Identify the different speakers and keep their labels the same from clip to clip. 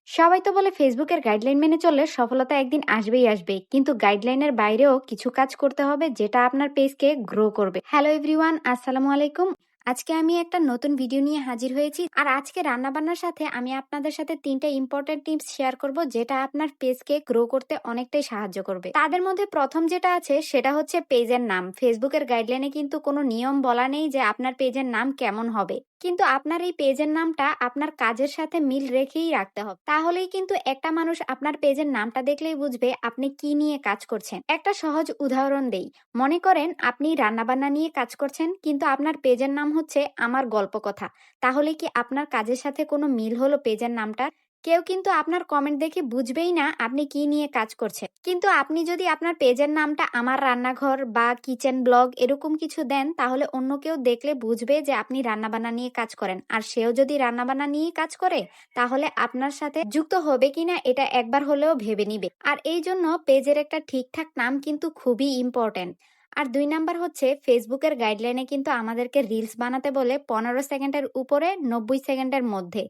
Speaker 1: সবাই তো বলে ফেসবুকের গাইডলাইন মেনে চললে সফলতা একদিন আসবেই আসবে, কিন্তু গাইডলাইনের বাইরেও কিছু কাজ করতে হবে যেটা আপনার পেজকে গ্রো করবে। হ্যালো এভরিওয়ান, আসসালামু আলাইকুম। আজকে আমি একটা নতুন ভিডিও নিয়ে হাজির হয়েছি, আর আজকে রান্নাবান্নার সাথে আমি আপনাদের সাথে 3টা ইম্পর্টেন্ট টিপস শেয়ার করব যেটা আপনার পেজকে গ্রো করতে অনেকটাই সাহায্য করবে। তাদের মধ্যে প্রথম যেটা আছে সেটা হচ্ছে পেজের নাম। ফেসবুকের গাইডলাইনে কিন্তু কোনো নিয়ম বলা নেই যে আপনার পেজের নাম কেমন হবে, কিন্তু আপনার এই পেজের নামটা আপনার কাজের সাথে মিল রেখেই রাখতে হবে। তাহলেই কিন্তু একটা মানুষ আপনার পেজের নামটা দেখলেই বুঝবে আপনি কি নিয়ে কাজ করছেন। একটা সহজ উদাহরণ দেই। মনে করেন আপনি রান্নাবান্না নিয়ে কাজ করছেন, কিন্তু আপনার পেজের নাম হচ্ছে আমার গল্প কথা। তাহলে কি আপনার কাজের সাথে কোনো মিল হলো পেজের নামটা? কেউ কিন্তু আপনার কমেন্ট দেখে বুঝবেই না আপনি কি নিয়ে কাজ করছেন। কিন্তু আপনি যদি আপনার পেজের নামটা আমার রান্নাঘর বা কিচেন ব্লগ এরকম কিছু দেন, তাহলে অন্য কেউ দেখলে বুঝবে যে আপনি রান্নাবান্না নিয়ে কাজ করেন, আর সেও যদি রান্নাবান্না নিয়ে কাজ করে তাহলে আপনার সাথে যুক্ত হবে কিনা এটা একবার হলেও ভেবে নিবে। আর এই জন্য পেজের একটা ঠিকঠাক নাম কিন্তু খুবই ইম্পর্টেন্ট। আর 2 নাম্বার হচ্ছে ফেসবুকের গাইডলাইনে কিন্তু আমাদেরকে রিলস বানাতে বলে 15 সেকেন্ডের উপরে 90 সেকেন্ডের মধ্যে।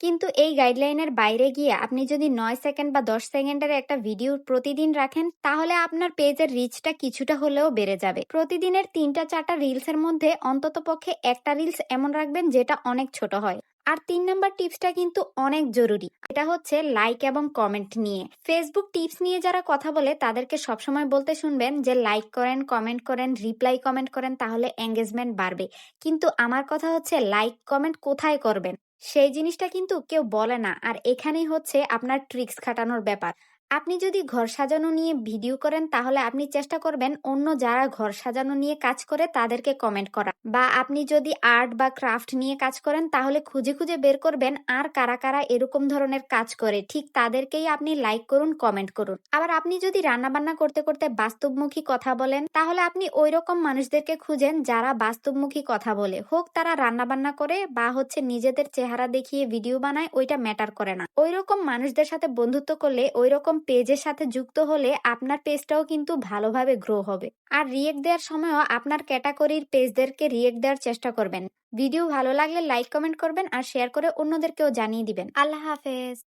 Speaker 1: কিন্তু এই গাইডলাইনের বাইরে গিয়ে আপনি যদি 9 সেকেন্ড বা 10 সেকেন্ডের একটা ভিডিও প্রতিদিন রাখেন, তাহলে আপনার পেজের রিচটা কিছুটা হলেও বেড়ে যাবে। প্রতিদিনের 3টা 4টা রিলসের মধ্যে অন্তত পক্ষে একটা রিলস এমন রাখবেন যেটা অনেক ছোট হয়। আর 3 নাম্বার টিপসটা কিন্তু অনেক জরুরি, এটা হচ্ছে লাইক এবং কমেন্ট নিয়ে। ফেসবুক টিপস নিয়ে যারা কথা বলে তাদেরকে সবসময় বলতে শুনবেন যে লাইক করেন, কমেন্ট করেন, রিপ্লাই কমেন্ট করেন, তাহলে এঙ্গেজমেন্ট বাড়বে। কিন্তু আমার কথা হচ্ছে লাইক কমেন্ট কোথায় করবেন সেই জিনিসটা কিন্তু কেউ বলে না। আর এখানেই হচ্ছে আপনার ট্রিক্স খাটানোর ব্যাপার। আপনি যদি ঘর সাজানো নিয়ে ভিডিও করেন, তাহলে আপনি চেষ্টা করবেন অন্য যারা ঘর সাজানো নিয়ে কাজ করে তাদেরকে কমেন্ট করা। বা আপনি যদি আর্ট বা ক্রাফট নিয়ে কাজ করেন, তাহলে খুঁজে খুঁজে বের করবেন আর কারা কারা এরকম ধরনের কাজ করে, ঠিক তাদেরকেই আপনি লাইক করুন, কমেন্ট করুন। আবার আপনি যদি রান্না বান্না করতে করতে বাস্তবমুখী কথা বলেন, তাহলে আপনি ওই রকম মানুষদেরকে খুঁজেন যারা বাস্তবমুখী কথা বলে, হোক তারা রান্না বান্না করে বা হচ্ছে নিজেদের চেহারা দেখিয়ে ভিডিও বানায়, ওইটা ম্যাটার করে না। ওই রকম মানুষদের সাথে বন্ধুত্ব করলে, ওই রকম পেজের সাথে যুক্ত হলে আপনার পেজটাও কিন্তু ভালোভাবে গ্রো হবে। আর রিয়েক্ট দেওয়ার সময়ও আপনার ক্যাটাগরির পেজদেরকে রিয়েক্ট দেওয়ার চেষ্টা করবেন। ভিডিও ভালো লাগলে লাইক কমেন্ট করবেন আর শেয়ার করে অন্যদেরকেও জানিয়ে দিবেন। আল্লাহ হাফেজ।